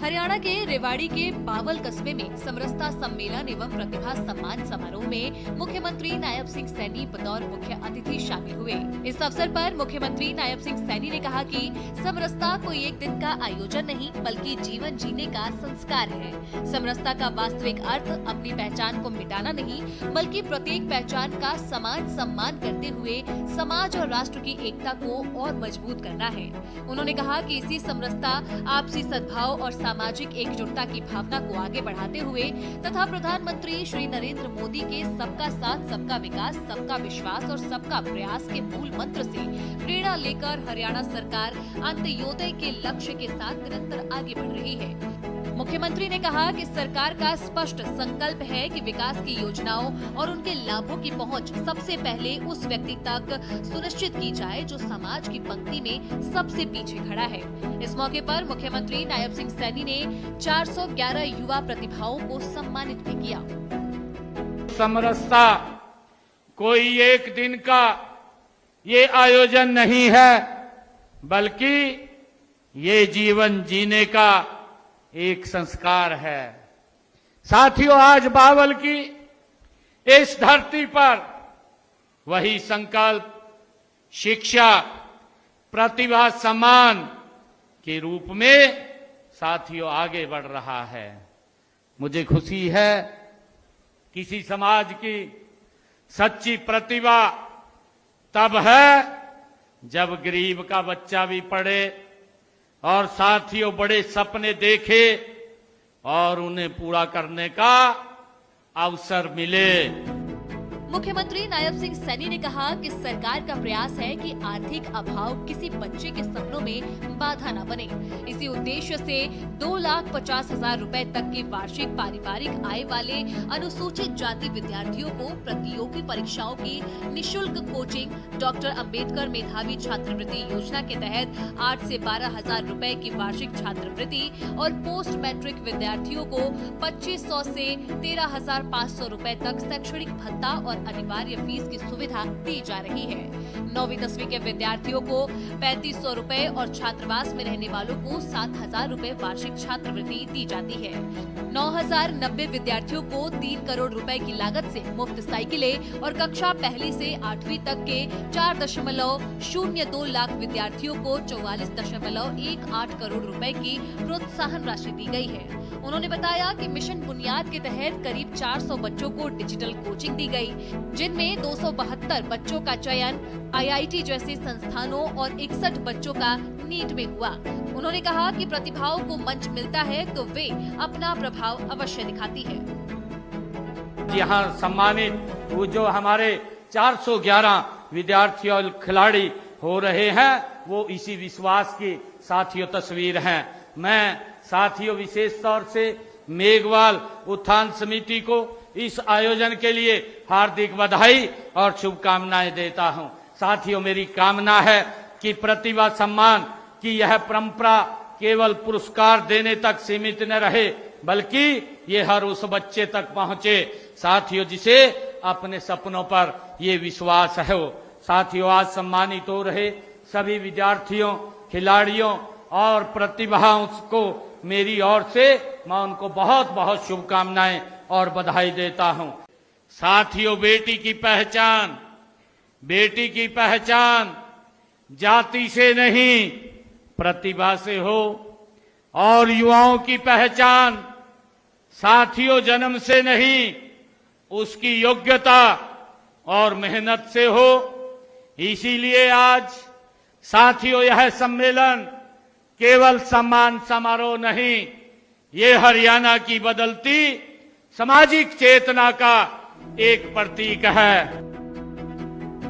हरियाणा के रेवाड़ी के बावल कस्बे में समरसता सम्मेलन एवं प्रतिभा सम्मान समारोह में मुख्यमंत्री नायब सिंह सैनी बतौर मुख्य अतिथि शामिल हुए। इस अवसर पर मुख्यमंत्री नायब सिंह सैनी ने कहा कि समरसता कोई एक दिन का आयोजन नहीं बल्कि जीवन जीने का संस्कार है। समरसता का वास्तविक अर्थ अपनी पहचान को मिटाना नहीं बल्कि प्रत्येक पहचान का समान सम्मान करते हुए समाज और राष्ट्र की एकता को और मजबूत करना है। उन्होंने कहा कि इसी समरसता आपसी सद्भाव और सामाजिक एकजुटता की भावना को आगे बढ़ाते हुए तथा प्रधानमंत्री श्री नरेंद्र मोदी के सबका साथ सबका विकास सबका विश्वास और सबका प्रयास के मूल मंत्र से प्रेरणा लेकर हरियाणा सरकार अंत्योदय के लक्ष्य के साथ निरंतर आगे बढ़ रही है। मुख्यमंत्री ने कहा कि सरकार का स्पष्ट संकल्प है कि विकास की योजनाओं और उनके लाभों की पहुंच सबसे पहले उस व्यक्ति तक सुनिश्चित की जाए जो समाज की पंक्ति में सबसे पीछे खड़ा है। इस मौके पर मुख्यमंत्री नायब सिंह सैनी ने 411 युवा प्रतिभाओं को सम्मानित भी किया। समरसता कोई एक दिन का ये आयोजन नहीं है बल्कि ये जीवन जीने का एक संस्कार है। साथियों, आज बावल की इस धरती पर वही संकल्प शिक्षा प्रतिभा सम्मान के रूप में साथियों आगे बढ़ रहा है। मुझे खुशी है किसी समाज की सच्ची प्रतिभा तब है जब गरीब का बच्चा भी पढ़े और साथियों बड़े सपने देखे और उन्हें पूरा करने का अवसर मिले। मुख्यमंत्री नायब सिंह सैनी ने कहा कि सरकार का प्रयास है कि आर्थिक अभाव किसी बच्चे के सपनों में बाधा न बने। इसी उद्देश्य से 2,50,000 रुपए तक की वार्षिक पारिवारिक आय वाले अनुसूचित जाति विद्यार्थियों को प्रतियोगी परीक्षाओं की निशुल्क कोचिंग, डॉक्टर अंबेडकर मेधावी छात्रवृत्ति योजना के तहत 8 से 12,000 रुपए की वार्षिक छात्रवृत्ति और पोस्ट मैट्रिक विद्यार्थियों को 2,500 से 13,500 रुपए तक शैक्षणिक भत्ता और अनिवार्य फीस की सुविधा दी जा रही है। 9वीं 10वीं के विद्यार्थियों को 3,500 रुपए और छात्रावास में रहने वालों को 7,000 रुपए वार्षिक छात्रवृत्ति दी जाती है। 9,090 विद्यार्थियों को 3 करोड़ रुपए की लागत से मुफ्त साइकिलें और कक्षा पहली से 8वीं तक के 4.02 लाख विद्यार्थियों को 44.18 करोड़ रुपए की प्रोत्साहन राशि दी गई है। उन्होंने बताया कि मिशन बुनियाद के तहत करीब 400 बच्चों को डिजिटल कोचिंग दी गई, जिनमें 272 बच्चों का चयन IIT जैसे संस्थानों और 61 बच्चों का नीट में हुआ। उन्होंने कहा कि प्रतिभाओं को मंच मिलता है तो वे अपना प्रभाव अवश्य दिखाती है। यहाँ सम्मानित वो जो हमारे 411 विद्यार्थी और खिलाड़ी हो रहे हैं वो इसी विश्वास की साथियों तस्वीर हैं। मैं साथियों विशेष तौर से मेघवाल उत्थान समिति को इस आयोजन के लिए हार्दिक बधाई और शुभकामनाएं देता हूं। साथियों, मेरी कामना है कि प्रतिभा सम्मान की यह परंपरा केवल पुरस्कार देने तक सीमित न रहे बल्कि ये हर उस बच्चे तक पहुंचे साथियों जिसे अपने सपनों पर ये विश्वास है। साथियों, आज सम्मानित हो रहे सभी विद्यार्थियों, खिलाड़ियों और प्रतिभाओं को मेरी ओर से मैं उनको बहुत बहुत शुभकामनाएं और बधाई देता हूं। साथियों, बेटी की पहचान जाति से नहीं प्रतिभा से हो और युवाओं की पहचान साथियों जन्म से नहीं उसकी योग्यता और मेहनत से हो। इसीलिए आज साथियों यह सम्मेलन केवल सम्मान समारोह नहीं, ये हरियाणा की बदलती सामाजिक चेतना का एक प्रतीक है।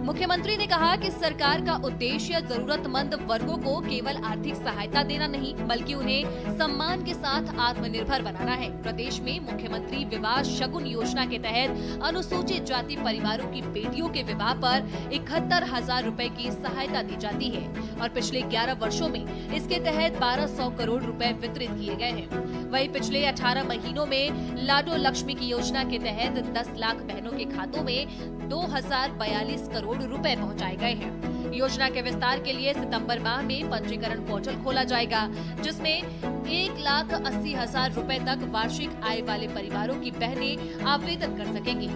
मुख्यमंत्री ने कहा कि सरकार का उद्देश्य जरूरतमंद वर्गों को केवल आर्थिक सहायता देना नहीं बल्कि उन्हें सम्मान के साथ आत्मनिर्भर बनाना है। प्रदेश में मुख्यमंत्री विवाह शगुन योजना के तहत अनुसूचित जाति परिवारों की बेटियों के विवाह पर 71,000 रुपए की सहायता दी जाती है और पिछले 11 वर्षों में इसके तहत 1,200 करोड़ रुपए वितरित किए गए हैं। वहीं पिछले 18 महीनों में लाडो लक्ष्मी की योजना के तहत 10 लाख बहनों के खातों में 2,042 करोड़ रुपए पहुंचाए गए हैं। योजना के विस्तार के लिए सितंबर माह में पंजीकरण पोर्टल खोला जाएगा, जिसमें 1,80,000 रुपए तक वार्षिक आय वाले परिवारों की बहनें आवेदन कर सकेंगी।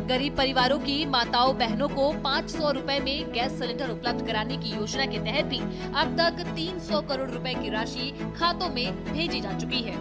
गरीब परिवारों की माताओं बहनों को 500 रुपए में गैस सिलेंडर उपलब्ध कराने की योजना के तहत भी अब तक 300 करोड़ रुपए की राशि खातों में भेजी जा चुकी है।